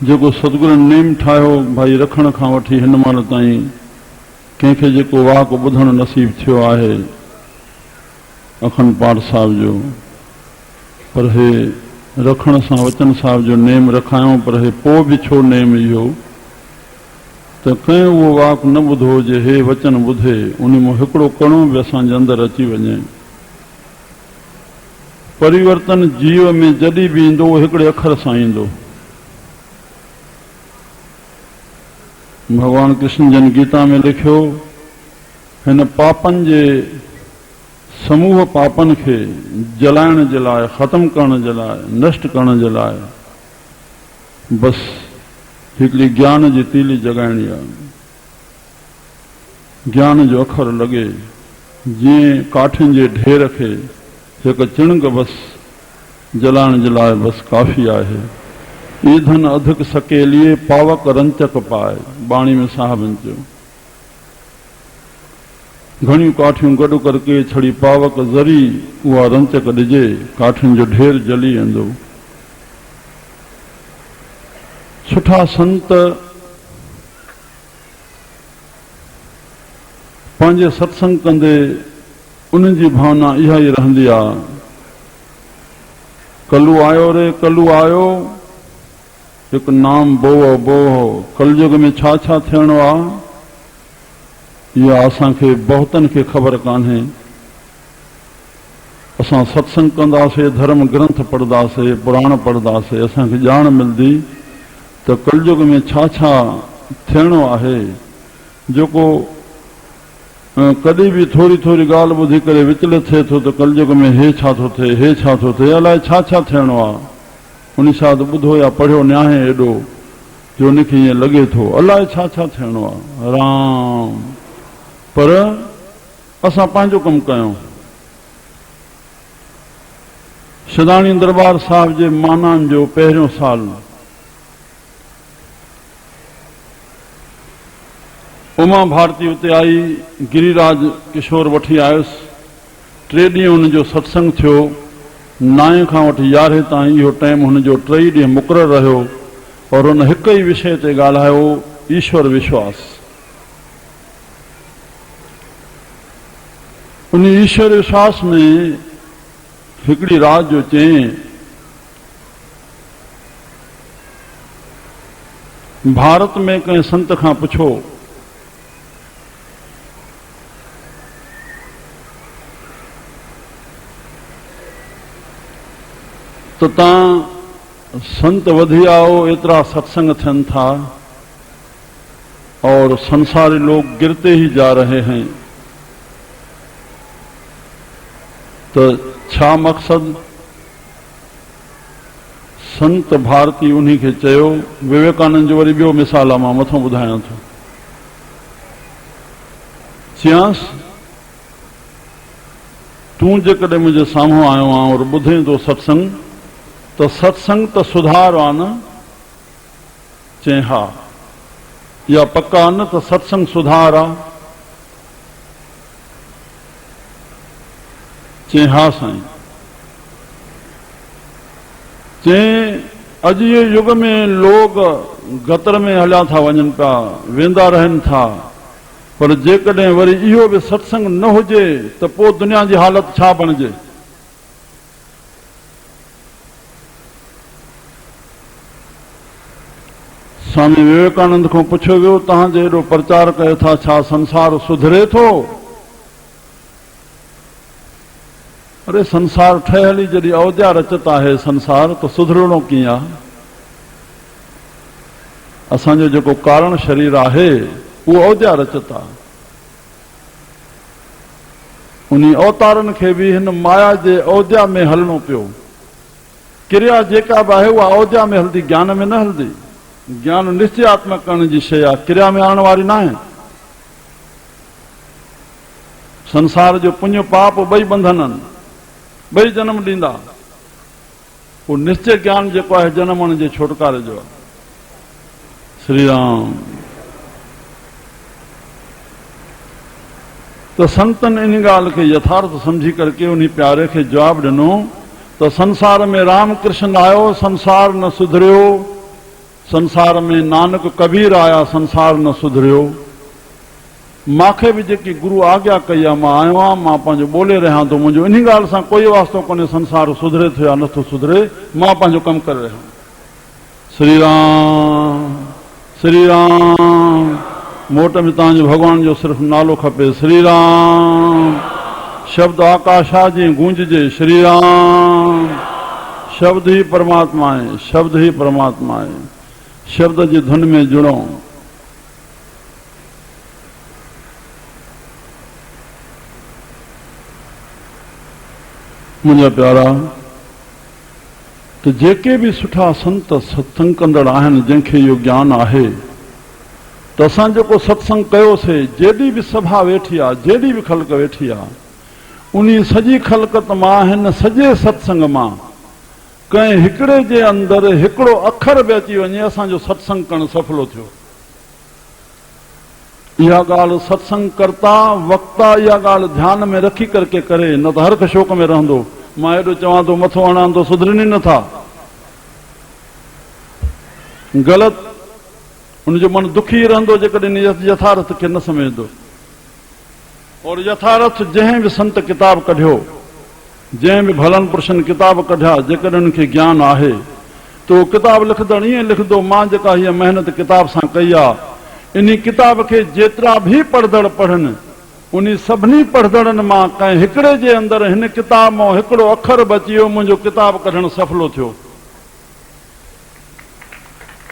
जेको सतगुरु नेम ठाहियो भाई रखण खां वठी हिन महिल ताईं कंहिंखे जेको वाक ॿुधणु नसीब थियो आहे अखंड पाठ साहिब जो, पर हे रखण सां वचन साहिब जो नेम रखायूं, पर हे पोइ बि छो नेम इहो त कंहिं उहो वाक न ॿुधो हुजे, हे वचन ॿुधे उन मां हिकिड़ो कणो बि असांजे अंदरि अची वञे। परिवर्तन जीव में जॾहिं बि ईंदो उहो हिकिड़े अखर सां ईंदो। भगवान कृष्ण जन गीता में लिखियो, हिन पापनि जे समूह पापनि खे जलाइण जे लाइ, ख़त्म करण जे लाइ, नष्ट करण जे लाइ बसि हिकिड़ी ज्ञान जी तीली जगाइणी आहे। ज्ञान जो अखर लॻे, जीअं काठियुनि जे ढेर खे हिकु चिणग बसि जलाइण जे लाइ बसि काफ़ी आहे। ईंधन अधिक सकेलिए पावक रंचक पाए, बाणी में साहबनि चयो। घणियूं काठियूं गॾु करके छड़ी पावक ज़री उहा रंचक ॾिजे, काठियुनि जो ढेर जली वेंदो। सुठा संत पंहिंजे सत्संग कंदे उन्हनि जी भावना इहा ई रहंदी आहे, कलू आयो रे कलू आयो, हिकु नाम बोहो बोहो। कलयुग में छा छा थियणो आहे इहा असांखे बहुतनि खे ख़बर कान्हे। असां सत्संग कंदासीं, धर्म ग्रंथ पढ़ंदासीं, पुराण पढ़ंदासीं, असांखे ॼाण मिलंदी त कलयुग में छा छा थियणो आहे। जेको कॾहिं बि थोरी थोरी ॻाल्हि ॿुधी करे विचलित थिए थो त कलयुग में हे छा थो थिए, हे छा थो थिए, अलाए छा छा थियणो आहे। उन सां ॿुधो या पढ़ियो न्याहे एॾो जो उनखे ईअं लॻे थो अलाए छा छा थियणो आहे। राम, पर असां पंहिंजो कमु कयूं। शिदाणी दरबार साहिब जे मानान जो पहिरियों साल उमा भारती उते आई, गिरिराज किशोर वठी आयुसि। 3 ॾींहं हुनजो सत्संग थियो। 9 खां वठी 11 ताईं इहो टाइम हुनजो 3 ॾींहं मुक़ररु रहियो और हुन हिकु ई विषय ते ॻाल्हायो, ईश्वर विश्वास। उन ईश्वर विश्वास में हिकिड़ी रात जो चयईं, भारत में कंहिं संत खां पुछो तो तव्हां संत वधी आओ, एतिरा सत्संग थियनि था और संसारी लोग गिरते ही जा रहे हैं, तो छा मकसद? संत भारती उन्हीं खे चयो। विवेकानंद जो वरी ॿियो मिसाल आहे, मां मथों ॿुधायां थो। चयांसि, तूं जेकॾहिं मुंहिंजे साम्हूं आयो आहे और ॿुधे थो सत्संग, तो सत्संग तो सुधार आहे न? चई हा। या पक्का न तो सत्संग सुधार आहे? चई हा साईं। चई अॼु जे युग में लोग गतर में हलिया था वञनि पिया, वेंदा रहनि था, पर जेकॾहिं वरी इहो बि सत्संग न हुजे त पोइ दुनिया जी हालत छा बणिजे? स्वामी विवेकानंद को पुछो वियो, तव्हांजे एॾो प्रचार कयो था, छा संसार सुधरे थो? अरे संसार ठहियल ई जॾहिं अवध्या रचत आहे संसार, तो सुधरणो कीअं आहे? असांजो जेको कारण शरीर आहे उहो अवध्या रचत आहे। उन अवतारनि खे बि हिन माया जे अवध्या में हलणो पियो। क्रिया जेका बि आहे उहा अवध्या में हलंदी, ज्ञान में न हलंदी। ज्ञान निश्चयात्मक करण जी शइ आहे, क्रिया में आणण वारी न आहे। संसार जो पुण्य पाप ॿई बंधन आहिनि, ॿई जन्म ॾींदा। उहो निश्चय ज्ञान जेको आहे जनमण जे छुटकारे जो आहे। श्री राम। तो संतन इन ॻाल्हि खे यथार्थ समझी करके उन प्यारे खे जवाब ॾिनो त संसार में राम कृष्ण आयो, संसार न सुधरियो, संसार में नानक कबीर आया संसार न सुधरियो। माखे भी जेकी गुरु आज्ञा कई आहे, मां आयो आहियां, मां पंहिंजो ॿोले रहियां थो, मुंहिंजो इन ॻाल्हि सां कोई वास्तो कोन्हे संसार सुधरे थो या नथो सुधरे, मां पंहिंजो कमु करे रहियो आहियां। श्री राम श्री राम। मोट में तव्हांजो भॻवान जो सिर्फ़ु नालो खपे, श्री राम। शब्द आकाशा जी गूंजजे, श्री राम। शब्द ही परमात्मा है, शब्द ही परमात्मा है। शब्द जी धुन में जुड़ो। मुंहिंजा प्यारा, तो जेके भी सुठा संत सत्संग कंदड़ आहिनि, जंहिंखे इहो ज्ञान आहे त असां जेको सत्संग कयोसीं, जेॾी बि सभा वेठी आहे, जेॾी बि ख़ल्क वेठी आहे, उन सॼी ख़ल्कत मां, हिन सॼे सत्संग मां कंहिं हिकिड़े जे अंदरि हिकिड़ो अखर बि अची वञे, असांजो सत्संग करणु सफलो थियो। इहा ॻाल्हि सत्संग करता वक्ता इहा ॻाल्हि ध्यान में रखी करके करे, न त हर शोक में रहंदो, मां हेॾो चवां थो मथो हणां थो, सुधरनि नथा। ग़लति, उनजो मन दुखी रहंदो जेकॾहिं यथार्थ खे न समझंदो। और यथार्थ जंहिं बि संत किताब कढियो, जंहिं बि भलन पुरुषनि किताब कढिया, जेकॾहिं उनखे ज्ञान आहे त उहो किताब लिखंदड़ ईअं लिखंदो, मां जेका हीअ महिनत किताब सां कई आहे, इन किताब खे जेतिरा भी पढ़ंदड़ पढ़नि, उन सभिनी पढ़ंदड़नि मां कंहिं हिकिड़े जे अंदरि हिन किताब मां हिकिड़ो अखर बची वियो, मुंहिंजो किताब कढणु सफलो थियो।